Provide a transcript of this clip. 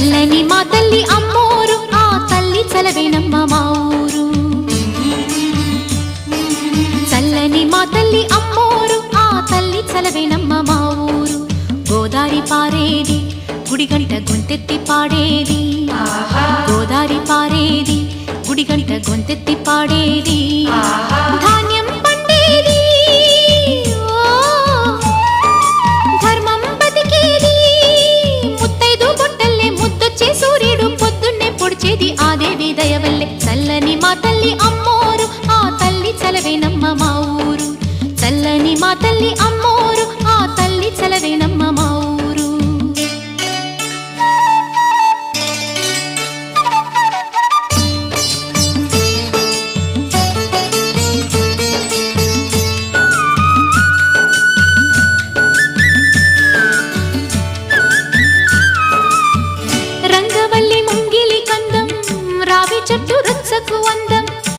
చల్లని మా తల్లి అమ్మోరు, ఆ తల్లి చలవేనమ్మ మా ఊరు. చల్లని మా తల్లి అమ్మోరు, ఆ తల్లి చలవేనమ్మ మా ఊరు. గోదారి పారేది గుడిగంట గొంతెత్తి పాడేది, గోదారి పారేది గుడిగంట గొంతెత్తి పాడేది. ధాన్యం పండేది, ధర్మం బతికేది, ముత్తైదు బొట్టల్లే ముద్దొచ్చే సూర్యుడు పొద్దున్నే పొడిచేది ఆ దేవి దయవల్లే. చల్లని మా తల్లి అమ్మోరు, ఆ తల్లి చలవేనమ్మ మా ఊరు. చల్లని మా తల్లి అమ్మోరు, ఆ తల్లి చలవేనమ్మ మా ఊరు. రంగవల్లి ముంగిలి కందం, రావి చెట్టు రచ్చకు అందం,